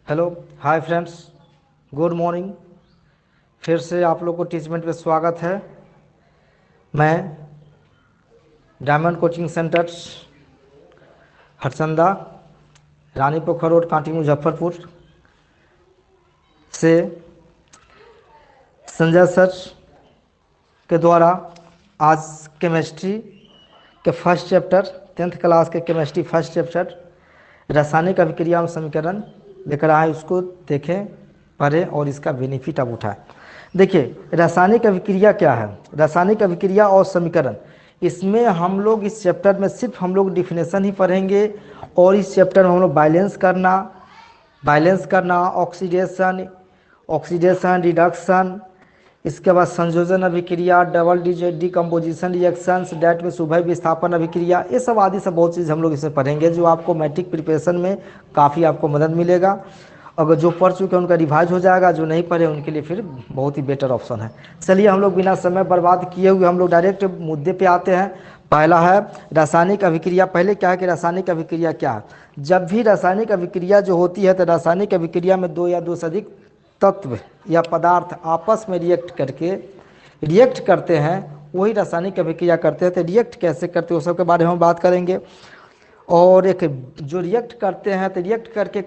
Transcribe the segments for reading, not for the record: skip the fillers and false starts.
Hello hi friends, good morning. फिर से आप लोग को टीचमेंट में स्वागत है। मैं डायमंड कोचिंग सेंटर हरसंदा, रानी पोखर रोड, कांटी, मुजफ्फरपुर से संजय सर के द्वारा आज केमिस्ट्री के फर्स्ट चैप्टर 10th क्लास के केमिस्ट्री फर्स्ट चैप्टर रासायनिक अभिक्रिया और समीकरण लेकर आए। उसको देखें, पढ़ें और इसका बेनिफिट आप उठाएं। देखिए, रासायनिक अभिक्रिया क्या है, रासायनिक अभिक्रिया और समीकरण। इसमें हम लोग इस चैप्टर में सिर्फ हम लोग डिफिनेशन ही पढ़ेंगे और इस चैप्टर में हम लोग बैलेंस करना, ऑक्सीडेशन, रिडक्शन, इसके बाद संयोजन अभिक्रिया, डबल डिकम्पोजिशन रिएक्शंस, डेट में उभय विस्थापन अभिक्रिया, ये सब आदि सब बहुत चीज़ हम लोग इसमें पढ़ेंगे जो आपको मैट्रिक प्रिपरेशन में काफ़ी आपको मदद मिलेगा। अगर जो पढ़ चुके हैं उनका रिवाइज हो जाएगा, जो नहीं पढ़े उनके लिए फिर बहुत ही बेटर ऑप्शन है। चलिए, हम लोग बिना समय बर्बाद किए हुए हम लोग डायरेक्ट मुद्दे पे आते हैं। पहला है रासायनिक अभिक्रिया। पहले क्या है कि रासायनिक अभिक्रिया क्या है। जब भी रासायनिक अभिक्रिया जो होती है तो रासायनिक अभिक्रिया में दो या दो से अधिक तत्व या पदार्थ आपस में रिएक्ट करते हैं, वही रासायनिक अभिक्रिया करते हैं। तो रिएक्ट कैसे करते हैं उस सब के बारे में हम बात करेंगे। और एक जो रिएक्ट करते हैं तो रिएक्ट करके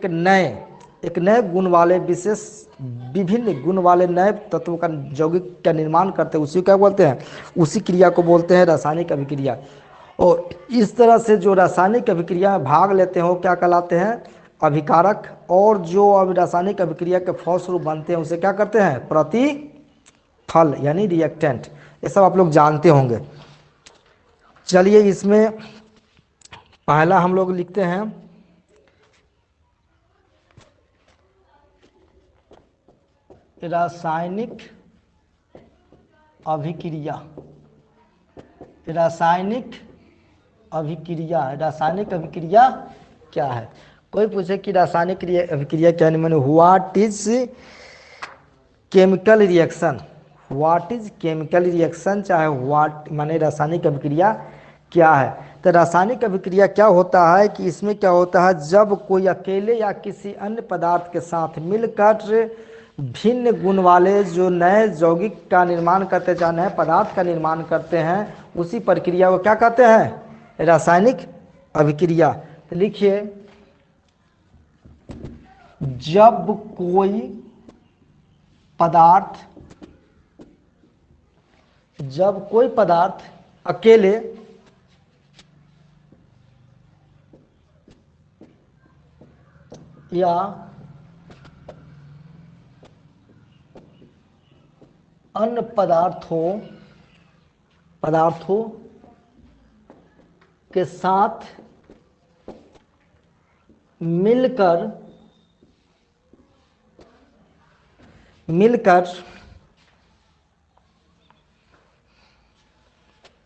एक नए गुण वाले विशेष विभिन्न गुण वाले नए तत्वों का यौगिक का निर्माण करते हैं, उसी क्या बोलते हैं, उसी क्रिया को बोलते हैं रासायनिक अभिक्रिया। और इस तरह से जो रासायनिक अभिक्रिया में भाग लेते हैं वो क्या कहलाते हैं, अभिकारक। और जो अब रासायनिक अभिक्रिया के फलस्वरूप बनते हैं उसे क्या करते हैं, प्रतिफल यानी रिएक्टेंट। ये सब आप लोग जानते होंगे। चलिए, इसमें पहला हम लोग लिखते हैं रासायनिक अभिक्रिया। रासायनिक अभिक्रिया क्या है। कोई पूछे कि रासायनिक अभिक्रिया क्या है, मैंने व्हाट इज केमिकल रिएक्शन, चाहे व्हाट माने रासायनिक अभिक्रिया क्या है। तो रासायनिक अभिक्रिया क्या होता है कि इसमें क्या होता है, जब कोई अकेले या किसी अन्य पदार्थ के साथ मिलकर भिन्न गुण वाले जो नए यौगिक का निर्माण करते हैं, चाहे नए पदार्थ का निर्माण करते हैं, उसी प्रक्रिया को क्या कहते हैं, रासायनिक अभिक्रिया। तो लिखिए, जब कोई पदार्थ अकेले या अन्य पदार्थों के साथ मिलकर एक या अधिक गुण वाले नए पदार्थ के निर्माण करता है, तो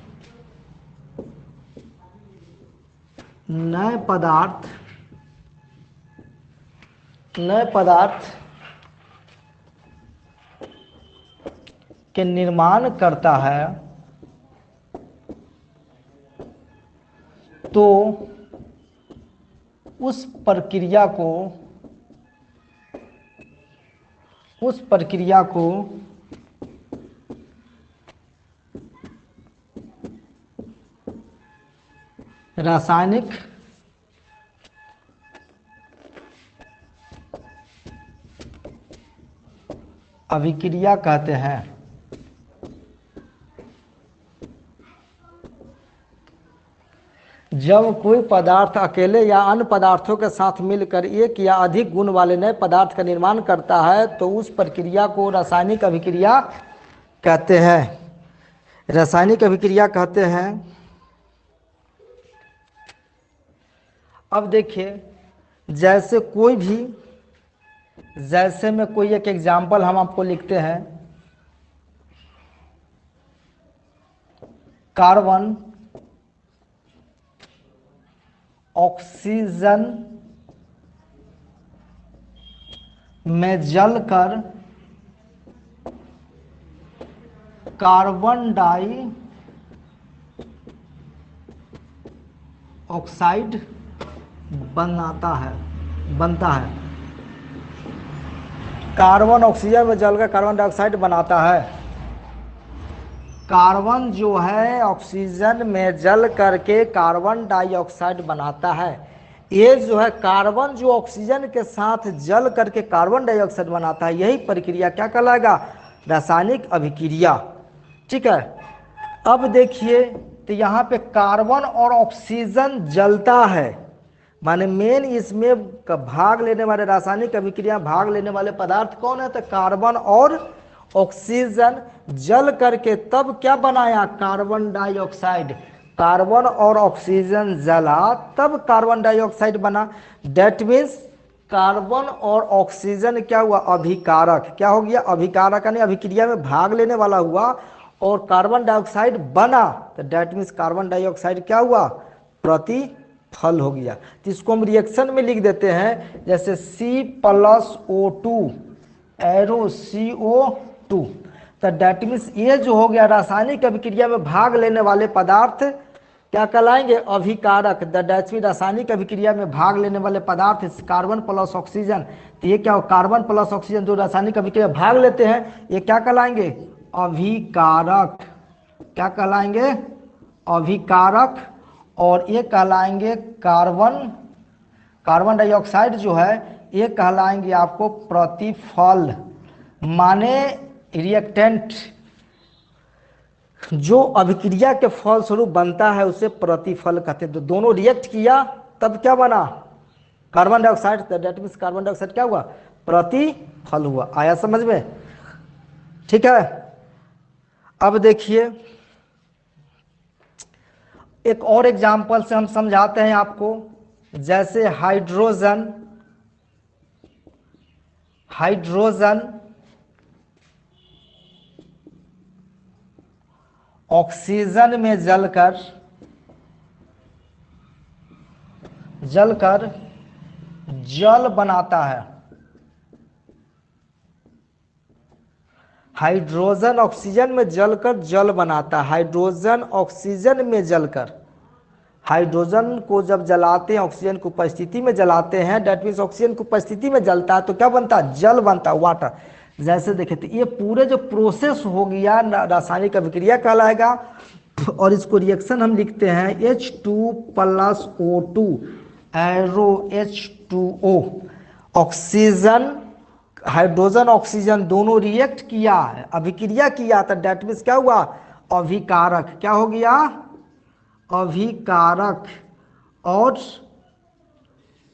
उस प्रक्रिया को रासायनिक अभिक्रिया कहते हैं। जब कोई पदार्थ अकेले या अन्य पदार्थों के साथ मिलकर एक या अधिक गुण वाले नए पदार्थ का निर्माण करता है तो उस प्रक्रिया को रासायनिक अभिक्रिया कहते हैं। अब देखिए, जैसे में कोई एक एग्जाम्पल हम आपको लिखते हैं, कार्बन, ऑक्सीजन, में जलकर कार्बन डाई ऑक्साइड बनता है। कार्बन ऑक्सीजन में जलकर कार्बन डाइऑक्साइड बनाता है। कार्बन जो है ऑक्सीजन में जल करके कार्बन डाइऑक्साइड बनाता है। ये जो है कार्बन जो ऑक्सीजन के साथ जल करके कार्बन डाइऑक्साइड बनाता है, यही प्रक्रिया क्या कहलाएगा? रासायनिक अभिक्रिया। ठीक है, अब देखिए तो यहाँ पे कार्बन और ऑक्सीजन जलता है, माने मेन इसमें भाग लेने वाले रासायनिक अभिक्रिया भाग लेने वाले पदार्थ कौन है? तो कार्बन और ऑक्सीजन जल करके तब क्या बनाया? Carbon dioxide. कार्बन और ऑक्सीजन जला तब कार्बन डाइऑक्साइड बना। डेट मीन्स कार्बन और ऑक्सीजन क्या हुआ? अभिकारक। क्या हो गया? अभिकारक, यानी अभिक्रिया में भाग लेने वाला हुआ और कार्बन डाइऑक्साइड बना, तो डेट मीन्स कार्बन डाइऑक्साइड क्या हुआ? प्रतिफल हो गया। तो इसको हम रिएक्शन में लिख देते हैं, जैसे C+O2 एरो CO2, तो डेट मीन्स ये जो हो गया रासायनिक अभिक्रिया में भाग लेने वाले पदार्थ क्या कहलाएंगे? अभिकारक। द डेट मीन्स रासायनिक अभिक्रिया में भाग लेने वाले पदार्थ कार्बन प्लस ऑक्सीजन, तो ये क्या हो? कार्बन प्लस ऑक्सीजन जो रासायनिक अभिक्रिया भाग लेते हैं ये क्या कहलाएंगे? अभिकारक। क्या कहलाएंगे? अभिकारक। और ये कहलाएंगे कार्बन डाइऑक्साइड जो है ये कहलाएंगे आपको प्रतिफल, माने रिएक्टेंट। जो अभिक्रिया के फल स्वरूप बनता है उसे प्रतिफल कहते हैं। तो दोनों रिएक्ट किया तब क्या बना? Carbon dioxide. That means carbon dioxide क्या हुआ? प्रतिफल हुआ। आया समझ में? ठीक है, अब देखिए एक और एग्जाम्पल से हम समझाते हैं आपको। जैसे हाइड्रोजन ऑक्सीजन में जलकर जल बनाता है। हाइड्रोजन ऑक्सीजन में जलकर जल बनाता है। हाइड्रोजन ऑक्सीजन में जलकर, हाइड्रोजन को जब जलाते हैं ऑक्सीजन की उपस्थिति में जलाते हैं, डेट मीन्स ऑक्सीजन की उपस्थिति में जलता है तो क्या बनता है? जल बनता है, वाटर। जैसे देखे तो ये पूरे जो प्रोसेस हो गया रासायनिक अभिक्रिया कहलाएगा। और इसको रिएक्शन हम लिखते हैं H2+O2 arrow H2O। Oxygen hydrogen oxygen दोनों रिएक्ट किया है, अभिक्रिया किया, तो डेट मीन्स क्या हुआ? अभिकारक। क्या हो गया? अभिकारक। और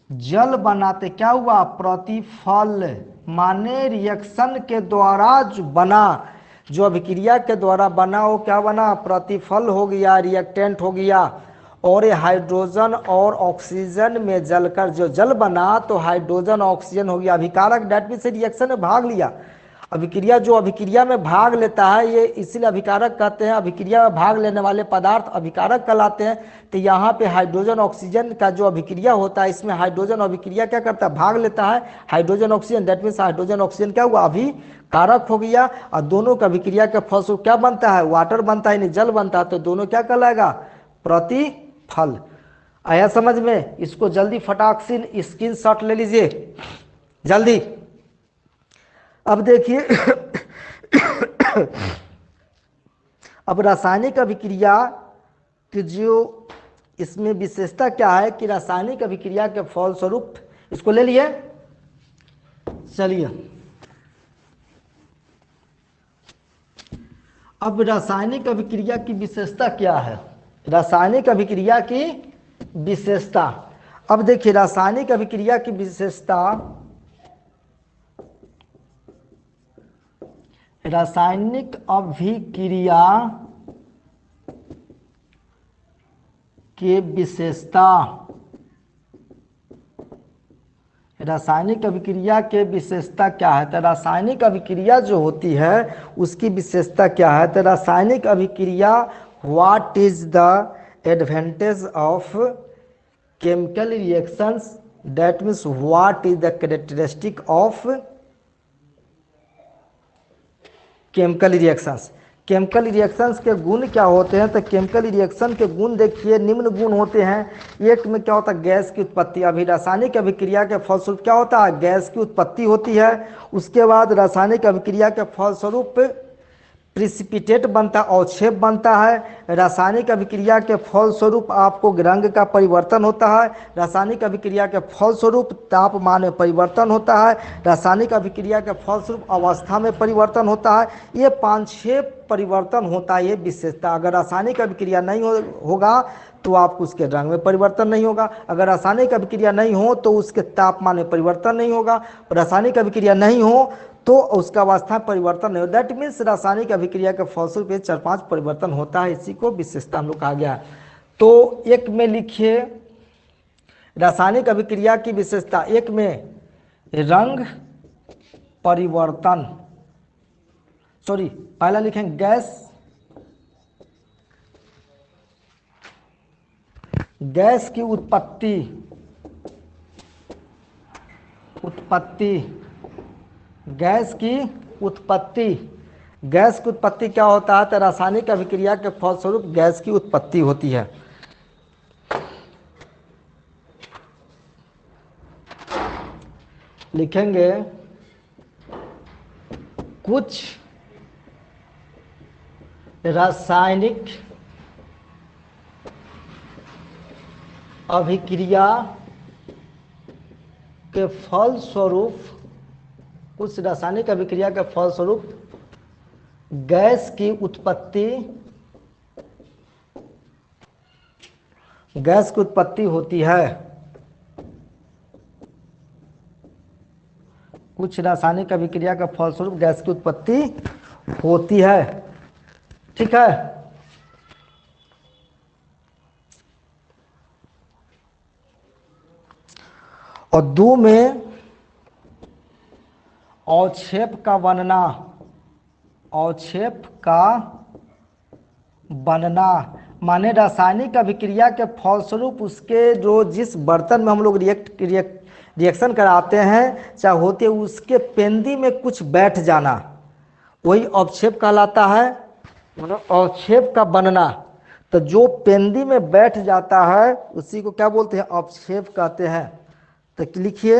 जल बनाते क्या हुआ? प्रतिफल, माने रिएक्शन के द्वारा जो बना, जो अभिक्रिया के द्वारा बना वो क्या बना? प्रतिफल हो गया, रिएक्टेंट हो गया। और ये हाइड्रोजन और ऑक्सीजन में जलकर जो जल बना तो हाइड्रोजन ऑक्सीजन हो गया अभिकारक। डेट मीन्स रिएक्शन में भाग लिया। अभिक्रिया जो अभिक्रिया में भाग लेता है ये इसीलिए अभिकारक कहते हैं। अभिक्रिया में भाग लेने वाले पदार्थ अभिकारक कहलाते हैं। तो यहाँ पे हाइड्रोजन ऑक्सीजन का जो अभिक्रिया होता है इसमें हाइड्रोजन अभिक्रिया क्या करता है? भाग लेता है hydrogen oxygen. That means hydrogen oxygen क्या हुआ? अभिकारक हो गया। और दोनों का अभिक्रिया के फलस्वरूप क्या बनता है? वाटर बनता है, यानी जल बनता है। तो दोनों क्या कहलाएगा? प्रतिफल। आया समझ में? इसको जल्दी फटाक से स्क्रीनशॉट ले लीजिए जल्दी। अब देखिए अब रासायनिक अभिक्रिया की जो इसमें विशेषता क्या है कि रासायनिक अभिक्रिया के फलस्वरूप, इसको ले लिए, चलिए अब रासायनिक अभिक्रिया की विशेषता क्या है? रासायनिक अभिक्रिया की विशेषता, अब देखिए रासायनिक अभिक्रिया की विशेषता, रासायनिक अभिक्रिया के विशेषता, रासायनिक अभिक्रिया के विशेषता क्या है? तो रासायनिक अभिक्रिया जो होती है उसकी विशेषता क्या है? तो रासायनिक अभिक्रिया, what is the advantage of chemical reactions, that means what is the characteristic of chemical reactions. Chemical reactions के गुण क्या होते हैं? तो केमिकल रिएक्शन के गुण देखिए निम्न गुण होते हैं। एक में क्या होता है? गैस की उत्पत्ति। अभी रासायनिक अभिक्रिया के फलस्वरूप क्या होता है? गैस की उत्पत्ति होती है। उसके बाद रासायनिक अभिक्रिया के फलस्वरूप प्रिसिपिटेट बनता, अवक्षेप बनता है। रासायनिक अभिक्रिया के फलस्वरूप आपको रंग का परिवर्तन होता है। रासायनिक अभिक्रिया के फलस्वरूप तापमान में परिवर्तन होता है। रासायनिक अभिक्रिया के फलस्वरूप अवस्था में परिवर्तन होता है। ये 5-6 परिवर्तन होता है, ये विशेषता। अगर रासायनिक अभिक्रिया नहीं होगा तो आपको उसके रंग में परिवर्तन नहीं होगा। अगर रासायनिक अभिक्रिया नहीं हो तो उसके तापमान में परिवर्तन नहीं होगा। रासायनिक अभिक्रिया नहीं हो तो उसका अवस्था परिवर्तन नहीं हो। दैट मीन्स रासायनिक अभिक्रिया के फलस्वरूप 4-5 परिवर्तन होता है, इसी को विशेषता हम लोग कहा गया। तो एक में लिखिए रासायनिक अभिक्रिया की विशेषता। एक में रंग परिवर्तन, सॉरी पहला लिखें गैस की उत्पत्ति गैस की उत्पत्ति क्या होता है? तो रासायनिक अभिक्रिया के फलस्वरूप गैस की उत्पत्ति होती है। लिखेंगे कुछ रासायनिक अभिक्रिया के फलस्वरूप गैस की उत्पत्ति होती है। कुछ रासायनिक अभिक्रिया के फलस्वरूप गैस की उत्पत्ति होती है। ठीक है। और 2 में अवक्षेप का बनना माने रासायनिक अभिक्रिया के फलस्वरूप उसके जो जिस बर्तन में हम लोग रिएक्शन कराते हैं चाहे होते उसके पेंदी में कुछ बैठ जाना, वही अवक्षेप कहलाता है। मतलब अवक्षेप का बनना, तो जो पेंदी में बैठ जाता है उसी को क्या बोलते हैं? अवक्षेप कहते हैं। तो लिखिए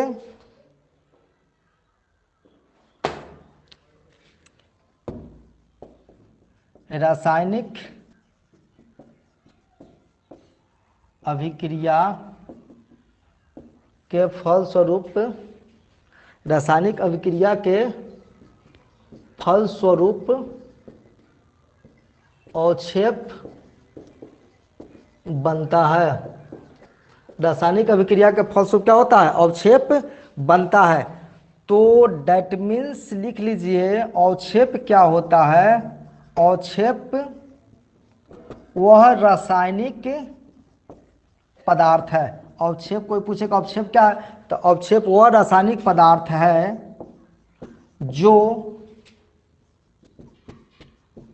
रासायनिक अभिक्रिया के फलस्वरूप अवक्षेप बनता है। रासायनिक अभिक्रिया के फलस्वरूप क्या होता है? अवक्षेप बनता है। तो डैट मीन्स लिख लीजिए अवक्षेप क्या होता है? अवक्षेप वह रासायनिक पदार्थ है। अवक्षेप कोई पूछेगा अवक्षेप क्या है? तो अवक्षेप वह रासायनिक पदार्थ है जो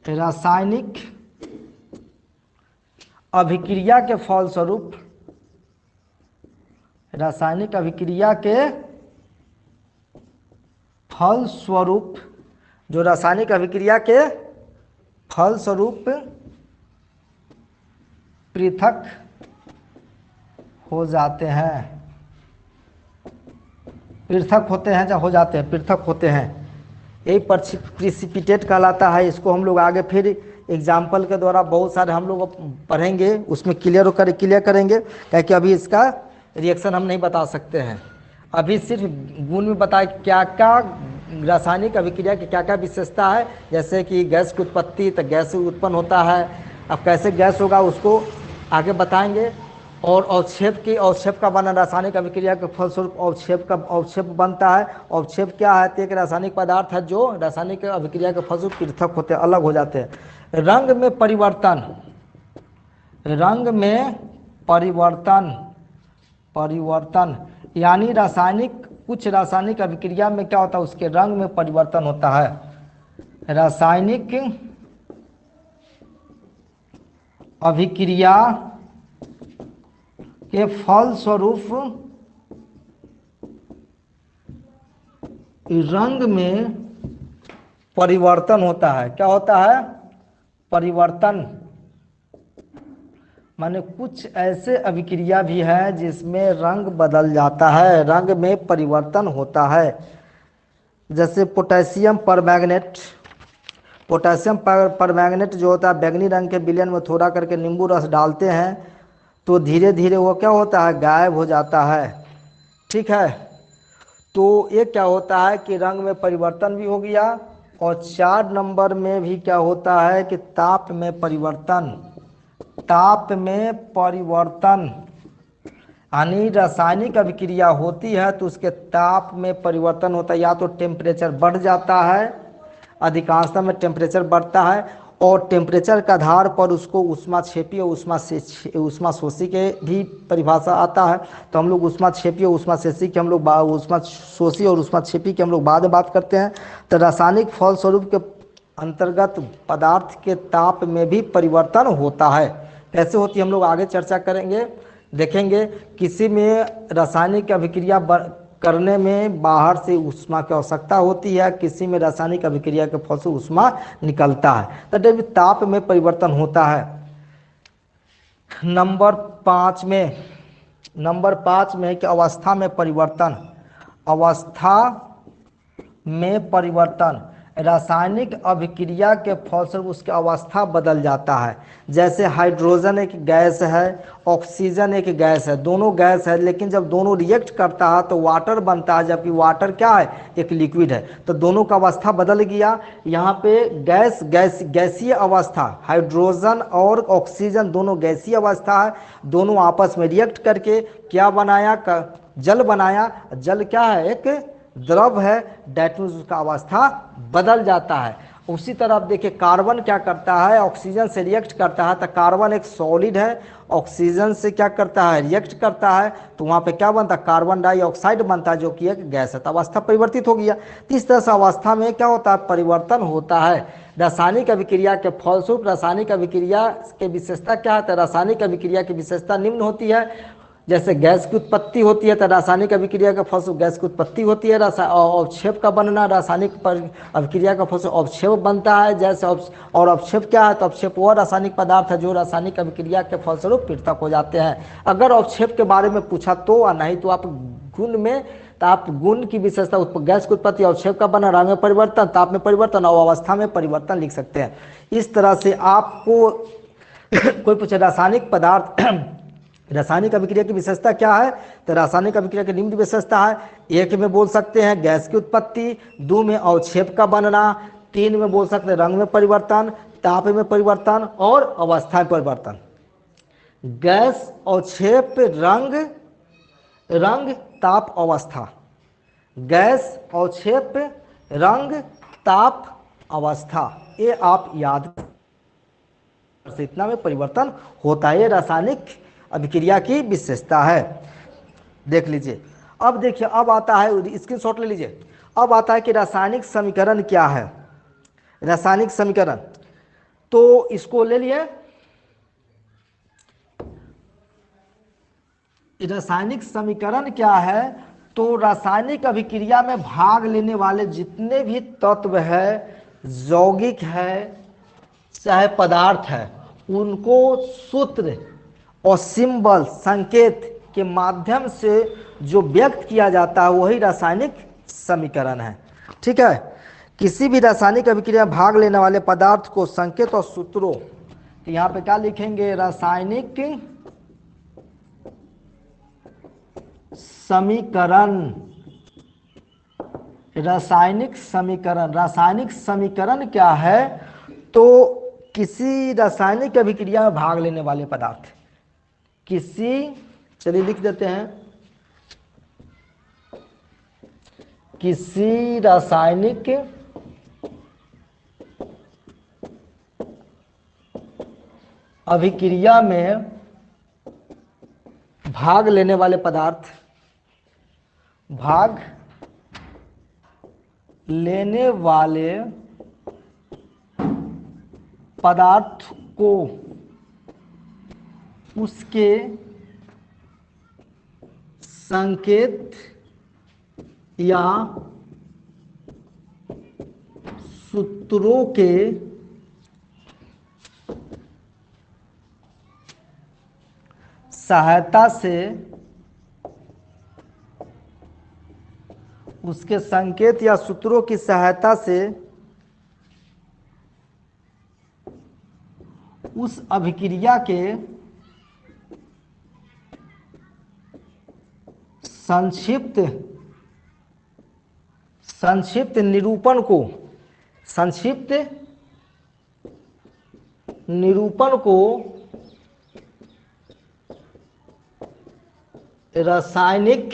रासायनिक अभिक्रिया के फलस्वरूप जो रासायनिक अभिक्रिया के फलस्वरूप पृथक हो जाते हैं, पृथक होते हैं। यही प्रिसिपिटेट कहलाता है। इसको हम लोग आगे फिर एग्जाम्पल के द्वारा बहुत सारे हम लोग पढ़ेंगे, उसमें क्लियर करेंगे, क्योंकि अभी इसका रिएक्शन हम नहीं बता सकते हैं। अभी सिर्फ गुण में बताए क्या क्या रासायनिक अभिक्रिया की क्या क्या विशेषता है, जैसे कि गैस की उत्पत्ति, तो गैस उत्पन्न होता है। अब कैसे गैस होगा उसको आगे बताएंगे। और अवक्षेप का बनना, रासायनिक अभिक्रिया के फलस्वरूप अवक्षेप बनता है। अवक्षेप क्या है? तो एक रासायनिक पदार्थ है जो रासायनिक अभिक्रिया के फलस्वरूप पृथक होते हैं, अलग हो जाते हैं। रंग में परिवर्तन यानी कुछ रासायनिक अभिक्रिया में क्या होता है? उसके रंग में परिवर्तन होता है। रासायनिक अभिक्रिया के फलस्वरूप रंग में परिवर्तन होता है। क्या होता है? परिवर्तन। माने कुछ ऐसे अभिक्रिया भी है जिसमें रंग बदल जाता है, रंग में परिवर्तन होता है। जैसे पोटेशियम परमैंगनेट। पोटेशियम परमैंगनेट जो होता है, बैंगनी रंग के विलयन में थोड़ा करके नींबू रस डालते हैं तो धीरे धीरे वो क्या होता है? गायब हो जाता है। ठीक है, तो ये क्या होता है कि रंग में परिवर्तन भी हो गया। और 4 नंबर में भी क्या होता है कि ताप में परिवर्तन। ताप में परिवर्तन यानी रासायनिक अभिक्रिया होती है तो उसके ताप में परिवर्तन होता है। या तो टेम्परेचर बढ़ जाता है, अधिकांशतः में टेम्परेचर बढ़ता है, और टेम्परेचर के आधार पर उसको ऊष्माक्षेपी और ऊष्माशोषी के भी परिभाषा आता है। तो हम लोग ऊष्माक्षेपी और ऊष्माशोषी के हम लोग ऊष्माशोषी और ऊष्माक्षेपी की हम लोग बाद में बात करते हैं। तो रासायनिक फलस्वरूप के अंतर्गत पदार्थ के ताप में भी परिवर्तन होता है। कैसे होती है हम लोग आगे चर्चा करेंगे, देखेंगे। किसी में रासायनिक अभिक्रिया करने में बाहर से ऊष्मा की आवश्यकता होती है, किसी में रासायनिक अभिक्रिया के फल से ऊष्मा निकलता है, तो ताप में परिवर्तन होता है। नंबर 5 में है कि अवस्था में परिवर्तन। अवस्था में परिवर्तन रासायनिक अभिक्रिया के फलस्वरूप उसकी अवस्था बदल जाता है। जैसे हाइड्रोजन एक गैस है, ऑक्सीजन एक गैस है, दोनों गैस है, लेकिन जब दोनों रिएक्ट करता है तो वाटर बनता है, जबकि वाटर क्या है? एक लिक्विड है। तो दोनों का अवस्था बदल गया। यहाँ पे गैसीय अवस्था, हाइड्रोजन और ऑक्सीजन दोनों गैसीय अवस्था है। दोनों आपस में रिएक्ट करके क्या बनाया? जल बनाया। जल क्या है? एक द्रव है, डेट मीन्स उसका अवस्था बदल जाता है। उसी तरह आप देखिए कार्बन क्या करता है? ऑक्सीजन से रिएक्ट करता है। तो कार्बन एक सॉलिड है, ऑक्सीजन से क्या करता है? रिएक्ट करता है, तो वहाँ पे क्या बनता है? कार्बन डाइऑक्साइड बनता है, जो कि एक गैस है। तो अवस्था परिवर्तित हो गया। तो इस तरह से अवस्था में क्या होता है? परिवर्तन होता है। रासायनिक अभिक्रिया के फलस्वरूप रासायनिक अभिक्रिया के विशेषता क्या है? तो रासायनिक अभिक्रिया की विशेषता निम्न होती है। जैसे गैस की उत्पत्ति होती है तो रासायनिक अभिक्रिया के फलस्वरूप गैस की उत्पत्ति होती है। अवक्षेप का बनना, रासायनिक अभिक्रिया का फलस्वरूप अवक्षेप बनता है। जैसे और अवक्षेप क्या है? तो अवक्षेप वह रासायनिक पदार्थ है जो रासायनिक अभिक्रिया के फलस्वरूप पृथक हो जाते हैं। अगर अवक्षेप के बारे में पूछा तो, और नहीं तो आप गुण में, तो आप गुण की विशेषता गैस की उत्पत्ति, अवक्षेप का बनना, रंग में परिवर्तन, ताप में परिवर्तन और अवस्था में परिवर्तन लिख सकते हैं। इस तरह से आपको कोई पूछे रासायनिक पदार्थ रासायनिक अभिक्रिया की विशेषता क्या है? तो रासायनिक अभिक्रिया की निम्न विशेषता है। 1 में बोल सकते हैं गैस की उत्पत्ति, 2 में अवक्षेप का बनना, 3 में बोल सकते हैं रंग में परिवर्तन, ताप में परिवर्तन और अवस्था में परिवर्तन। गैस, अवक्षेप, रंग, ताप, अवस्था। गैस, अवक्षेप, रंग, ताप, अवस्था। ये आप याद से इतना में परिवर्तन होता है। रासायनिक अभिक्रिया की विशेषता है। देख लीजिए। अब देखिए, अब आता है, स्क्रीनशॉट ले लीजिए। अब आता है कि रासायनिक समीकरण क्या है। रासायनिक समीकरण, तो इसको ले लिए। रासायनिक समीकरण क्या है? तो रासायनिक अभिक्रिया में भाग लेने वाले जितने भी तत्व है, यौगिक है चाहे पदार्थ है, उनको सूत्र और सिंबल, संकेत के माध्यम से जो व्यक्त किया जाता है वही रासायनिक समीकरण है। ठीक है, किसी भी रासायनिक अभिक्रिया में भाग लेने वाले पदार्थ को संकेत और सूत्रों, तो यहाँ पे क्या लिखेंगे? रासायनिक समीकरण। रासायनिक समीकरण, रासायनिक समीकरण क्या है? तो किसी रासायनिक अभिक्रिया में भाग लेने वाले पदार्थ, किसी, चलिए लिख देते हैं, किसी रासायनिक अभिक्रिया में भाग लेने वाले पदार्थ, भाग लेने वाले पदार्थ को उसके संकेत या सूत्रों के सहायता से उसके संकेत या सूत्रों की सहायता से उस अभिक्रिया के संक्षिप्त निरूपण को रासायनिक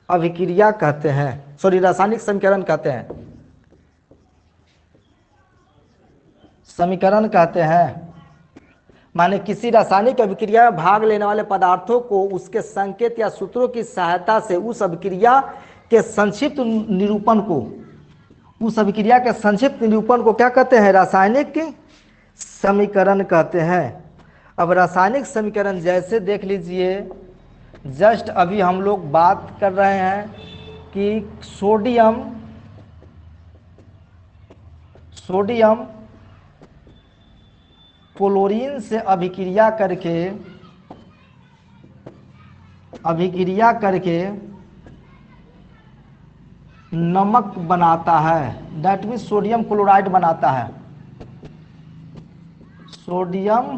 अभिक्रिया कहते हैं, रासायनिक समीकरण कहते हैं, माने किसी रासायनिक अभिक्रिया में भाग लेने वाले पदार्थों को उसके संकेत या सूत्रों की सहायता से उस अभिक्रिया के संक्षिप्त निरूपण को क्या कहते हैं? रासायनिक समीकरण कहते हैं। अब रासायनिक समीकरण जैसे देख लीजिए, जस्ट अभी हम लोग बात कर रहे हैं कि सोडियम क्लोरीन से अभिक्रिया करके नमक बनाता है, दैट मीन्स सोडियम क्लोराइड बनाता है। सोडियम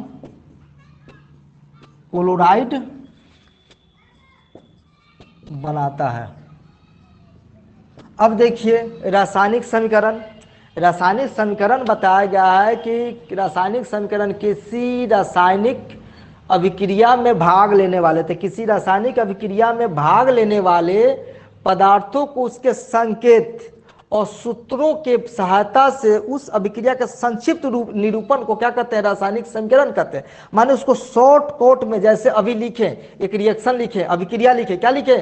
क्लोराइड बनाता है। अब देखिए रासायनिक समीकरण बताया गया है कि रासायनिक समीकरण किसी रासायनिक अभिक्रिया में भाग लेने वाले पदार्थों को उसके संकेत और सूत्रों के सहायता से उस अभिक्रिया के संक्षिप्त निरूपण को क्या कहते हैं? रासायनिक समीकरण कहते हैं। माने उसको शॉर्ट कोट में, जैसे अभी लिखे एक रिएक्शन लिखे, अभिक्रिया लिखे, क्या लिखे?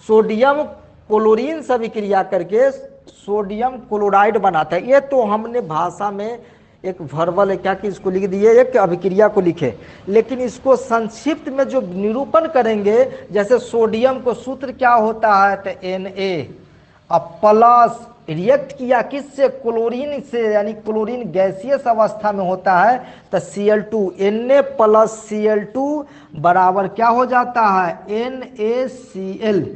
सोडियम क्लोरीन से अभिक्रिया करके सोडियम क्लोराइड बनाता है। ये तो हमने भाषा में एक वर्बल क्या कि इसको लिख दिए, एक अभिक्रिया को लिखे, लेकिन इसको संक्षिप्त में जो निरूपण करेंगे, जैसे सोडियम को सूत्र क्या होता है? तो Na, अब प्लस रिएक्ट किया किससे? क्लोरीन से, यानी क्लोरीन गैसियस अवस्था में होता है तो Cl2, Na प्लस Cl2 बराबर क्या हो जाता है? NaCl।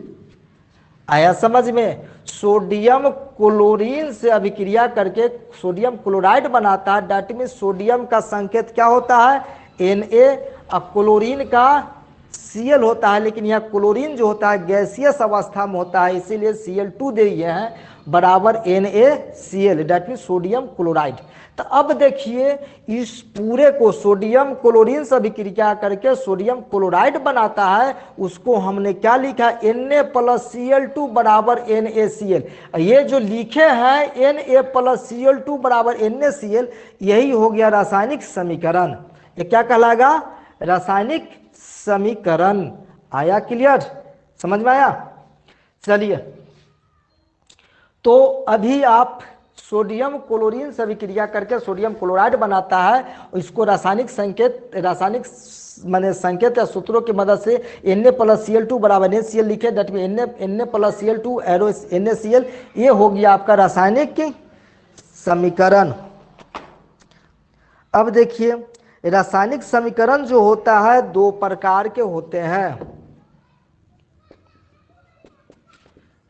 आया समझ में? सोडियम क्लोरीन से अभिक्रिया करके सोडियम क्लोराइड बनाता है, दैट मीन्स सोडियम का संकेत क्या होता है? Na, और क्लोरीन का Cl होता है, लेकिन यहाँ क्लोरीन जो होता है गैसियस अवस्था में होता है, इसीलिए Cl2 दे दिए हैं बराबर NaCl, that means sodium chloride. तो अब देखिए इस पूरे को सोडियम क्लोरीन से अभिक्रिया करके सोडियम क्लोराइड बनाता है, उसको हमने क्या लिखा? Na प्लस Cl2 बराबर NaCl। ये जो लिखे हैं Na प्लस Cl2 बराबर NaCl, यही हो गया रासायनिक समीकरण। ये क्या कहलाएगा? रासायनिक समीकरण। आया क्लियर? समझ में आया? चलिए, तो अभी आप सोडियम क्लोरीन से अभिक्रिया करके सोडियम क्लोराइड बनाता है, इसको रासायनिक संकेत या सूत्रों की मदद से Na प्लस Cl2 बराबर NaCl लिखे, that mean Na plus Cl2 arrow NaCl। ये हो गया आपका रासायनिक समीकरण। अब देखिए रासायनिक समीकरण जो होता है दो प्रकार के होते हैं।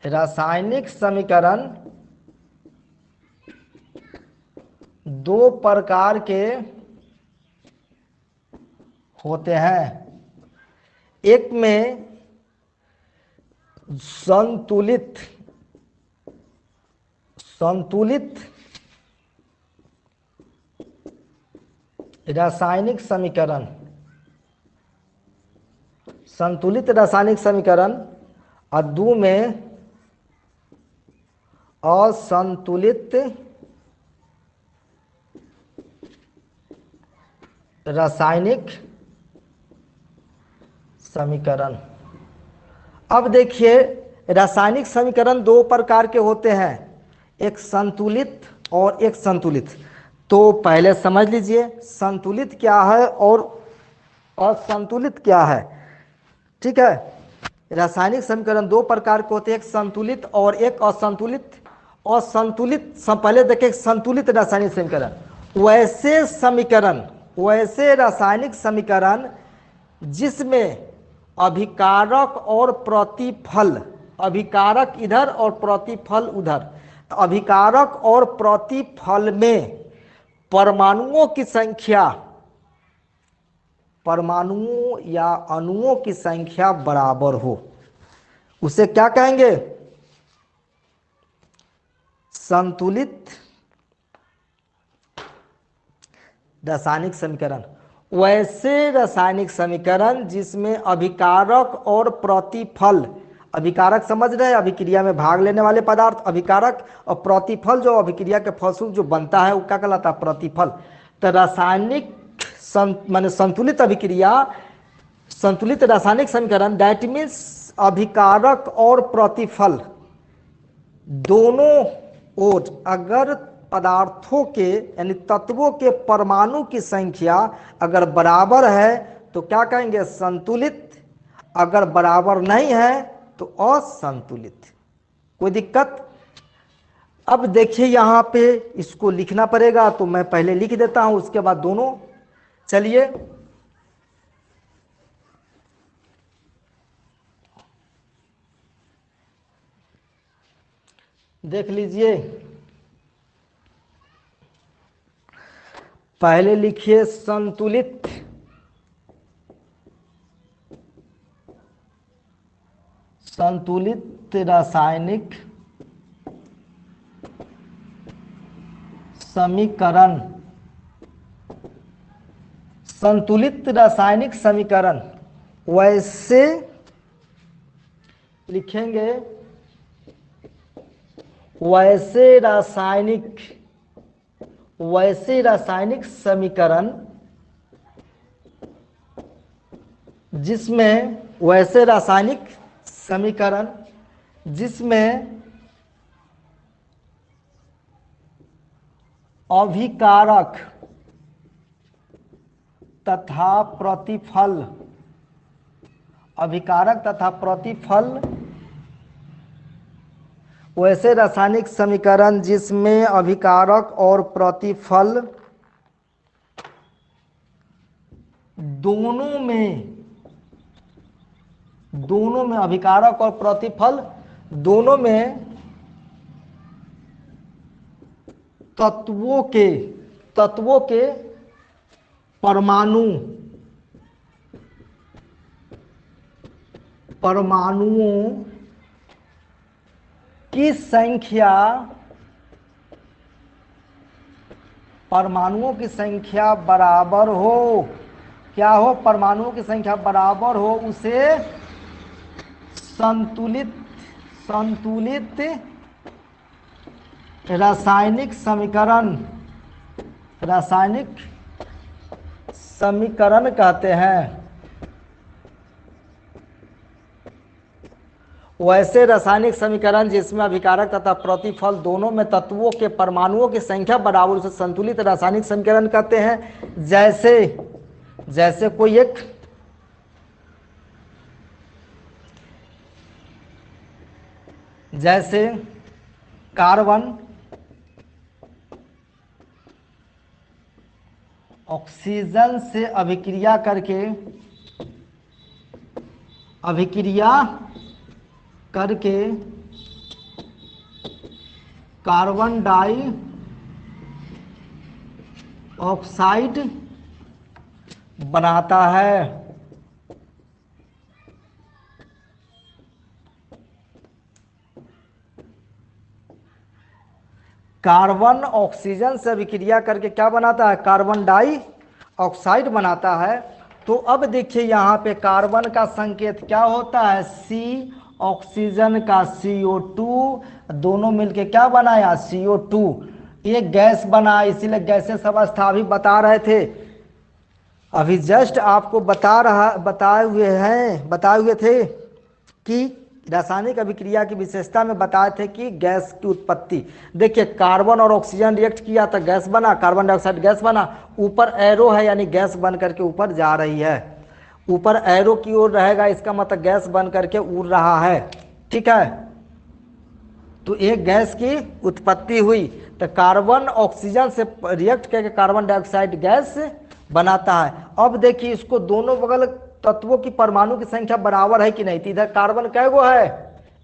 रासायनिक समीकरण दो प्रकार के होते हैं। एक में संतुलित रासायनिक समीकरण, संतुलित रासायनिक समीकरण, और दो में असंतुलित रासायनिक समीकरण। अब देखिए रासायनिक समीकरण दो प्रकार के होते हैं, एक संतुलित और एक संतुलित। तो पहले समझ लीजिए संतुलित क्या है और असंतुलित क्या है। ठीक है, रासायनिक समीकरण दो प्रकार के होते हैं, एक संतुलित और एक असंतुलित। और संतुलित पहले देखें संतुलित रासायनिक समीकरण, वैसे रासायनिक समीकरण जिसमें अभिकारक और प्रतिफल, अभिकारक इधर और प्रतिफल उधर, अभिकारक और प्रतिफल में परमाणुओं की संख्या, परमाणुओं या अणुओं की संख्या बराबर हो, उसे क्या कहेंगे? संतुलित रासायनिक समीकरण। वैसे रासायनिक समीकरण जिसमें अभिकारक और प्रतिफल, अभिकारक समझ रहे हैं अभिक्रिया में भाग लेने वाले पदार्थ अभिकारक, और प्रतिफल जो अभिक्रिया के फलस्वरूप जो बनता है वो क्या कहलाता है? प्रतिफल। तो रासायनिक माने संतुलित अभिक्रिया, संतुलित रासायनिक समीकरण दैट मीन्स अभिकारक और प्रतिफल दोनों ओर अगर पदार्थों के यानी तत्वों के परमाणु की संख्या अगर बराबर है तो क्या कहेंगे? संतुलित। अगर बराबर नहीं है तो असंतुलित। कोई दिक्कत? अब देखिए यहाँ पे इसको लिखना पड़ेगा, तो मैं पहले लिख देता हूं, उसके बाद दोनों। चलिए देख लीजिए, पहले लिखिए संतुलित रासायनिक समीकरण। संतुलित रासायनिक समीकरण वैसे लिखेंगे, वैसे रासायनिक समीकरण जिसमें, वैसे रासायनिक समीकरण जिसमें अभिकारक तथा प्रतिफल, अभिकारक तथा प्रतिफल, वैसे रासायनिक समीकरण जिसमें अभिकारक और प्रतिफल दोनों में अभिकारक और प्रतिफल दोनों में तत्वों के परमाणुओं की संख्या, परमाणुओं की संख्या बराबर हो। क्या हो? परमाणुओं की संख्या बराबर हो, उसे संतुलित रासायनिक समीकरण कहते हैं। वैसे रासायनिक समीकरण जिसमें अभिकारक तथा प्रतिफल दोनों में तत्वों के परमाणुओं की संख्या बराबर, उसे संतुलित रासायनिक समीकरण कहते हैं। जैसे कोई एक जैसे कार्बन ऑक्सीजन से अभिक्रिया करके कार्बन डाई ऑक्साइड बनाता है। कार्बन ऑक्सीजन से अभिक्रिया करके क्या बनाता है? कार्बन डाई ऑक्साइड बनाता है। तो अब देखिए यहाँ पे कार्बन का संकेत क्या होता है? C, ऑक्सीजन का CO2, दोनों मिलके क्या बनाया? CO2। ये गैस बना, इसीलिए गैसेस अवस्था अभी बता रहे थे, अभी जस्ट आपको बताए हुए थे कि रासायनिक अभिक्रिया की विशेषता में बताए थे कि गैस की उत्पत्ति। देखिए कार्बन और ऑक्सीजन रिएक्ट किया तो गैस बना, कार्बन डाइऑक्साइड गैस बना। ऊपर एरो है यानी गैस बन करके ऊपर जा रही है, ऊपर एरो की ओर रहेगा, इसका मतलब गैस बन करके उड़ रहा है। ठीक है, तो एक गैस की उत्पत्ति हुई, तो कार्बन ऑक्सीजन से रिएक्ट करके कार्बन डाइऑक्साइड गैस बनाता है। अब देखिए इसको दोनों बगल तत्वों की परमाणु की संख्या बराबर है कि नहीं। तो इधर कार्बन कै गो है,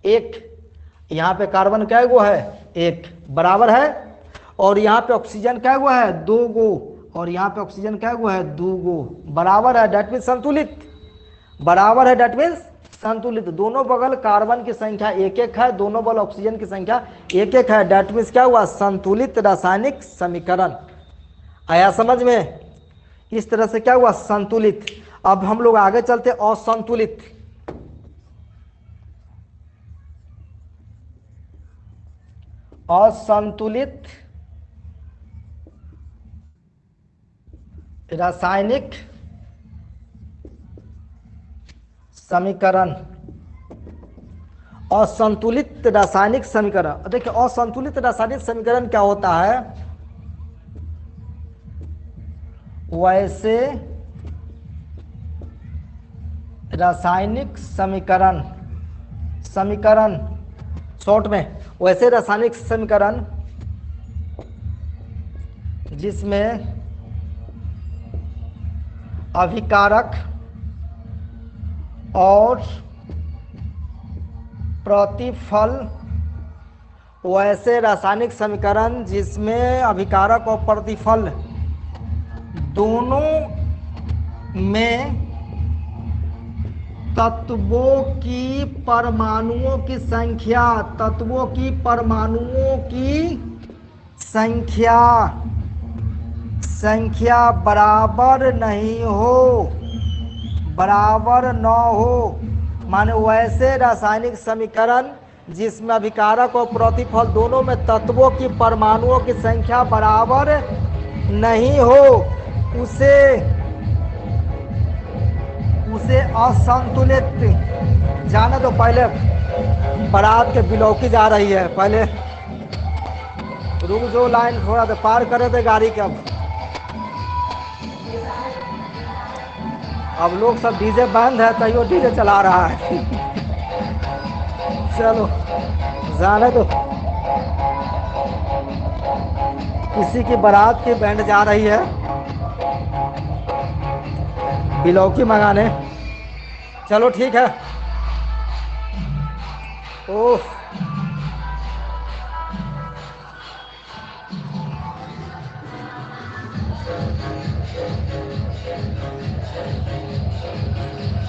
एक, यहाँ पे कार्बन कै गो है, एक, बराबर है। और यहाँ पे ऑक्सीजन कै गो है, दो गो, और यहाँ पे ऑक्सीजन कै गो है, दो गो, बराबर है, डेट मीन्स संतुलित, बराबर है, डेट मीन्स संतुलित। दोनों बगल कार्बन की संख्या एक एक है, दोनों बगल ऑक्सीजन की संख्या एक एक है, डेट मीन्स क्या हुआ, संतुलित रासायनिक समीकरण। आया समझ में? इस तरह से क्या हुआ, संतुलित। अब हम लोग आगे चलते असंतुलित। असंतुलित रासायनिक समीकरण। असंतुलित रासायनिक समीकरण, देखिए असंतुलित रासायनिक समीकरण क्या होता है, वैसे रासायनिक समीकरण, समीकरण शॉर्ट में, वैसे रासायनिक समीकरण जिसमें अभिकारक और प्रतिफल, वैसे रासायनिक समीकरण जिसमें अभिकारक और प्रतिफल दोनों में तत्वों की परमाणुओं की संख्या, तत्वों की परमाणुओं की संख्या, संख्या बराबर नहीं हो, बराबर न हो। माने वैसे रासायनिक समीकरण जिसमें अभिकारक और प्रतिफल दोनों में तत्वों की परमाणुओं की संख्या बराबर नहीं हो, उसे असंतुलित। जाने तो पहले बारात के बिलौकी जा रही है, पहले रुक जो, लाइन थोड़ा तो पार करे थे गाड़ी के। अब लोग सब डीजे बंद है, तैयो डीजे चला रहा है। चलो जाने तो, किसी की बारात की बैंड जा रही है बिलौकी मंगाने। चलो ठीक है। ओह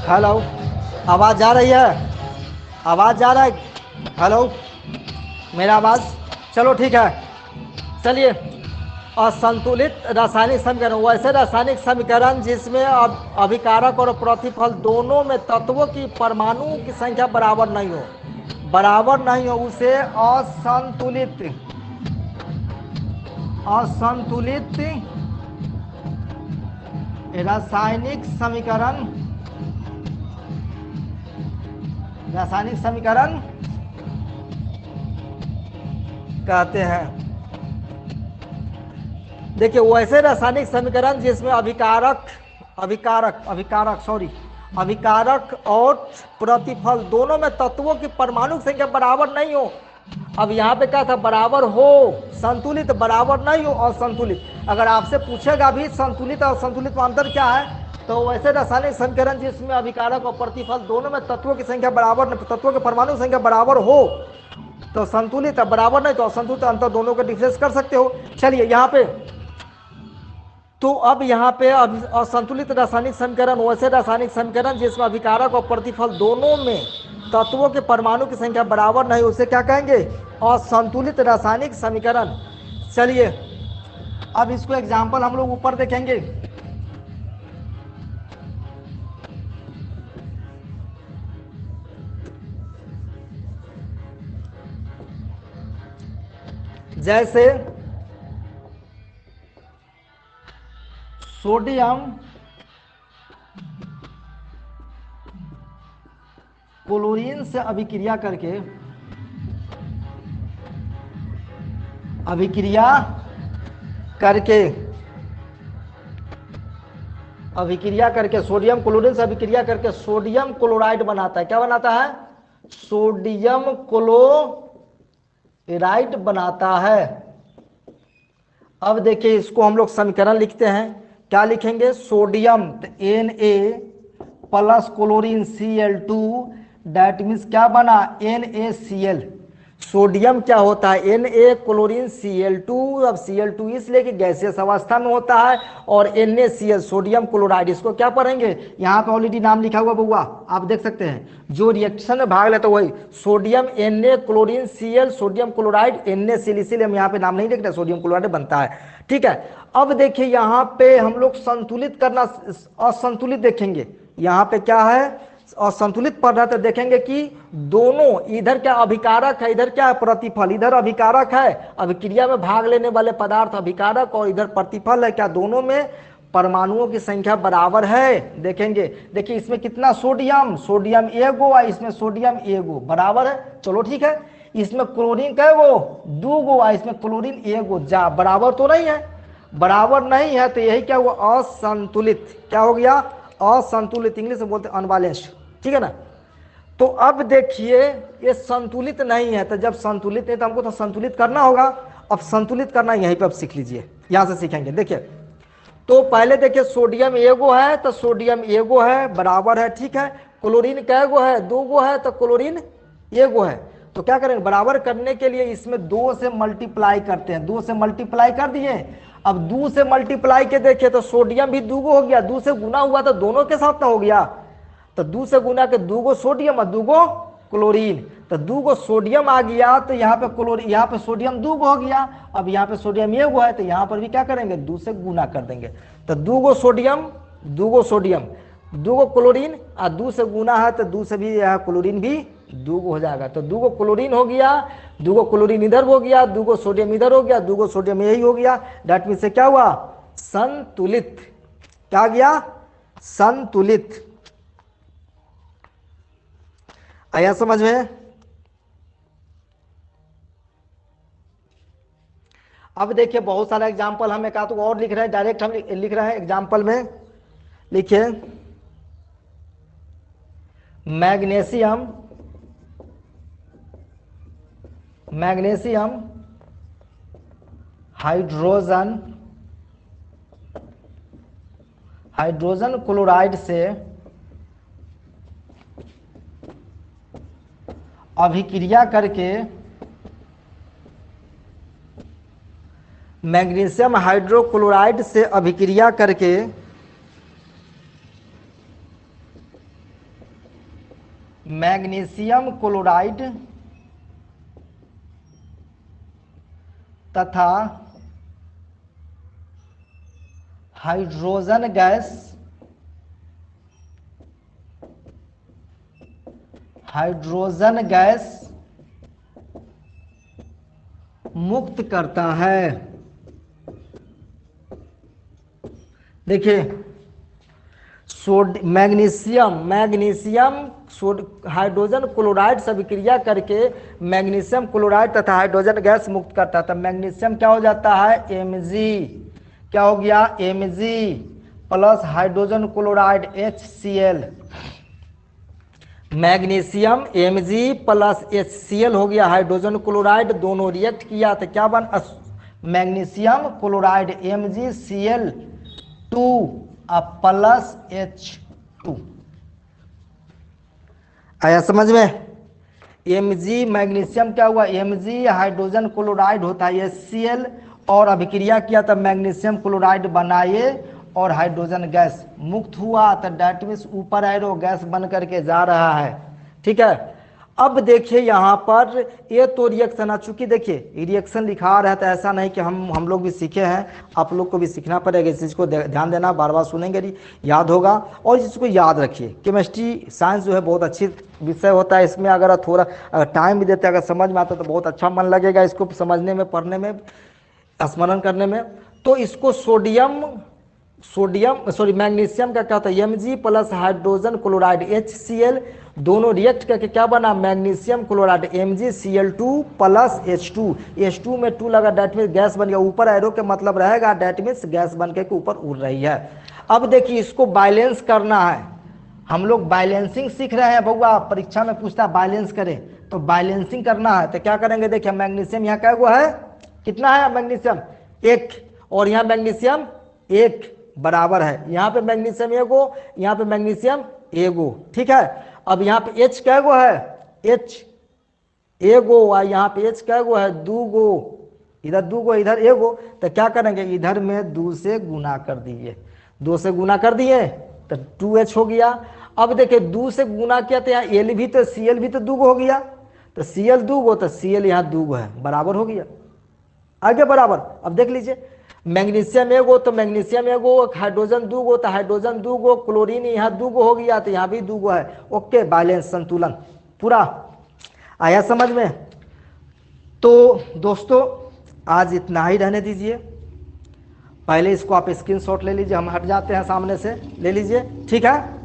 हेलो, आवाज़ जा रही है, आवाज़ जा रहा है, हेलो मेरा आवाज़, चलो ठीक है। चलिए, असंतुलित रासायनिक समीकरण, वैसे रासायनिक समीकरण जिसमें अभिकारक और प्रतिफल दोनों में तत्वों की परमाणु की संख्या बराबर नहीं हो, बराबर नहीं हो, उसे असंतुलित, असंतुलित रासायनिक समीकरण, रासायनिक समीकरण कहते हैं। देखिए वैसे रासायनिक समीकरण जिसमें अभिकारक और प्रतिफल दोनों में तत्वों की परमाणु संख्या बराबर नहीं हो। अब यहाँ पे क्या था, बराबर हो, संतुलित, बराबर नहीं हो, असंतुलित। अगर आपसे पूछेगा भी संतुलित और असंतुलित में अंतर क्या है, तो वैसे रासायनिक समीकरण जिसमें अभिकारक और प्रतिफल दोनों में तत्वों की संख्या बराबर, तत्वों के परमाणु संख्या बराबर हो तो संतुलित है, बराबर नहीं तो असंतुलित, अंतर दोनों का डिफरेंस कर सकते हो। चलिए यहाँ पे, तो अब यहाँ पे असंतुलित रासायनिक समीकरण, वैसे रासायनिक समीकरण जिसमें अभिकारक और प्रतिफल दोनों में तत्वों के परमाणु की संख्या बराबर नहीं, उसे क्या कहेंगे, असंतुलित रासायनिक समीकरण। चलिए अब इसको एग्जाम्पल हम लोग ऊपर देखेंगे। जैसे सोडियम क्लोरीन से अभिक्रिया करके सोडियम क्लोरीन से अभिक्रिया करके सोडियम क्लोराइड बनाता है। क्या बनाता है, सोडियम क्लोराइड क्लोराइड बनाता है। अब देखिए इसको हम लोग समीकरण लिखते हैं, क्या लिखेंगे, sodium Na plus chlorine Cl2, that means क्या बना NaCl। सोडियम क्या होता है Na क्लोरीन Cl2, अब Cl2 इसलिए कि गैसियस अवस्था में होता है, और NaCl सोडियम क्लोराइड। इसको क्या पढ़ेंगे, यहाँ पे ऑलरेडी नाम लिखा हुआ बउआ आप देख सकते हैं, जो रिएक्शन में भाग लेता है वही sodium Na chlorine Cl sodium chloride NaCl, इसीलिए हम यहाँ पे नाम नहीं लिख रहे, सोडियम क्लोराइड बनता है। ठीक है, अब देखिए यहाँ पे हम लोग संतुलित करना, असंतुलित देखेंगे, यहाँ पे क्या है असंतुलित पढ़ रहा है तो देखेंगे कि दोनों, इधर क्या अभिकारक है, इधर क्या है प्रतिफल, इधर अभिकारक है अभिक्रिया में भाग लेने वाले पदार्थ अभिकारक, और इधर प्रतिफल है, क्या दोनों में परमाणुओं की संख्या बराबर है। देखेंगे, देखिए इसमें कितना सोडियम, सोडियम एगो है, इसमें सोडियम एगो, बराबर है, चलो ठीक है। इसमें क्लोरीन कैगो, दो गो है, इसमें क्लोरीन एगो, जा बराबर तो नहीं है, बराबर नहीं है, तो यही क्या हुआ असंतुलित, क्या हो गया असंतुलित, इंग्लिश में बोलते हैं अनबैलेंस्ड, ठीक है ना। तो अब देखिए ये संतुलित नहीं है, तो जब संतुलित नहीं तो हमको तो संतुलित करना होगा। अब संतुलित करना यहीं पे अब सीख लीजिए, यहां से सीखेंगे। देखिए तो पहले देखिए सोडियम एगो है, तो सोडियम एगो है बराबर है, ठीक है। क्लोरीन कैगो है, दो गो है, तो क्लोरीन एगो है। तो क्या करेंगे, बराबर करने के लिए इसमें दो से मल्टीप्लाई करते हैं, दो से मल्टीप्लाई कर दिए। अब दो से मल्टीप्लाई के देखिए तो सोडियम भी दूगो हो गया, दो से गुना हुआ तो दोनों के साथ ना हो गया, तो दो से गुना के दूगो सोडियम और दूगो क्लोरीन, तो दूगो सोडियम आ गया, तो यहाँ पे क्लोरीन, यहाँ पे सोडियम दूगो हो गया। अब यहाँ पे सोडियम एगो है, तो यहाँ पर भी क्या करेंगे, दो से गुना कर देंगे, तो दूगो सोडियम दूगो क्लोरीन, और दो से गुना है तो दो से भी यहाँ क्लोरीन भी दूगो हो जाएगा, तो दूगो क्लोरीन हो गया, दूगो क्लोरीन इधर हो गया, दूगो सोडियम इधर हो गया, दूगो सोडियम यही हो गया, दैट मीन से क्या हुआ संतुलित, क्या गया संतुलित। आया समझ में। अब देखिए बहुत सारा एग्जाम्पल हम एक आध और लिख रहे हैं, डायरेक्ट हम लिख रहे हैं एग्जाम्पल में। लिखिए मैग्नीशियम हाइड्रोजन क्लोराइड से अभिक्रिया करके मैग्नीशियम हाइड्रोक्लोराइड से अभिक्रिया करके मैग्नीशियम क्लोराइड तथा हाइड्रोजन गैस मुक्त करता है। देखिए मैग्नीशियम हाइड्रोजन क्लोराइड से अभिक्रिया करके मैग्नीशियम क्लोराइड तथा हाइड्रोजन गैस मुक्त करता है। तो मैग्नीशियम क्या हो जाता है Mg, क्या हो गया Mg plus hydrogen chloride HCl, magnesium Mg plus HCl हो गया, हाइड्रोजन क्लोराइड दोनों रिएक्ट किया तो क्या बन magnesium chloride MgCl2 plus H2। आया समझ में। Mg मैग्नीशियम क्या हुआ Mg हाइड्रोजन क्लोराइड होता है HCl, और अभिक्रिया किया तब मैग्नीशियम क्लोराइड बनाए और हाइड्रोजन गैस मुक्त हुआ, तो डैट मीन्स ऊपर एरो गैस बन करके जा रहा है, ठीक है। अब देखिए यहाँ पर ये तो रिएक्शन है, चूंकि देखिए रिएक्शन लिखा रहा है तो ऐसा नहीं कि हम लोग भी सीखे हैं, आप लोग को भी सीखना पड़ेगा, इस चीज़ को ध्यान देना, बार बार सुनेंगे याद होगा। और इस चीज़ को याद रखिए, केमिस्ट्री साइंस जो है बहुत अच्छी विषय होता है, इसमें अगर थोड़ा टाइम भी देते अगर समझ में आता तो बहुत अच्छा मन लगेगा इसको समझने में, पढ़ने में, स्मरण करने में। तो इसको मैग्नीशियम का क्या होता है Mg plus hydrogen chloride HCl, दोनों रिएक्ट करके क्या बना magnesium chloride MgCl2 plus H2 में 2 लगा, डैट मीन्स गैस बन गया, ऊपर एरो के मतलब रहेगा, डैट मीन्स गैस बन के ऊपर उड़ रही है। अब देखिए इसको बैलेंस करना है, हम लोग बैलेंसिंग सीख रहे हैं बउआ, परीक्षा में पूछता है बैलेंस करें, तो बैलेंसिंग करना है तो क्या करेंगे, देखिए मैग्नीशियम यहाँ क्या हुआ है, कितना है मैग्नीशियम 1, और यहाँ मैग्नीशियम 1 बराबर है, यहाँ पे मैग्नीशियम 1 गो, यहाँ पे मैग्नीशियम 1 गो, ठीक है। अब यहाँ पे H क्या गो है, H 1 गो, और यहाँ पे H क्या गो है 2 गो, इधर 2 गो इधर 1 गो, तो क्या करेंगे इधर में 2 से गुना कर दीजिए, 2 से गुना कर दिए तो 2H हो गया। अब देखिए 2 से गुना किया तो यहाँ L भी तो Cl भी तो 2 गो हो गया, तो Cl 2 गो तो Cl यहाँ 2 गो है, बराबर हो गया, आगे बराबर। अब देख लीजिए मैग्नीशियम 1 गो तो मैग्नीशियम 1 गो, हाइड्रोजन 2 गो तो हाइड्रोजन 2 गो, क्लोरीन यहाँ 2 गो हो गया तो यहाँ भी 2 गो है, ओके बैलेंस संतुलन पूरा आया समझ में। तो दोस्तों आज इतना ही रहने दीजिए, पहले इसको आप स्क्रीनशॉट ले लीजिए, हम हट जाते हैं सामने से, ले लीजिए ठीक है।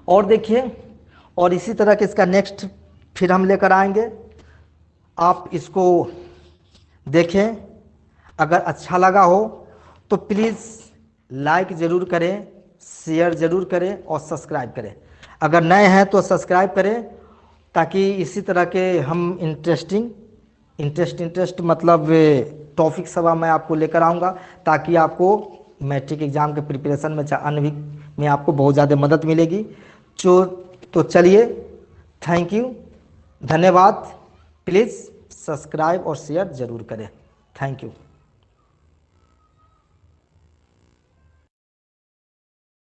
और देखिए और इसी तरह के इसका नेक्स्ट फिर हम लेकर आएंगे, आप इसको देखें, अगर अच्छा लगा हो तो प्लीज़ लाइक ज़रूर करें, शेयर ज़रूर करें और सब्सक्राइब करें। अगर नए हैं तो सब्सक्राइब करें ताकि इसी तरह के हम इंटरेस्ट मतलब टॉपिक सब मैं आपको लेकर आऊँगा, ताकि आपको मैट्रिक एग्ज़ाम के प्रिपरेशन में अन्य भी में आपको बहुत ज़्यादा मदद मिलेगी। तो चलिए, थैंक यू, धन्यवाद। प्लीज़ सब्सक्राइब और शेयर ज़रूर करें। Thank you.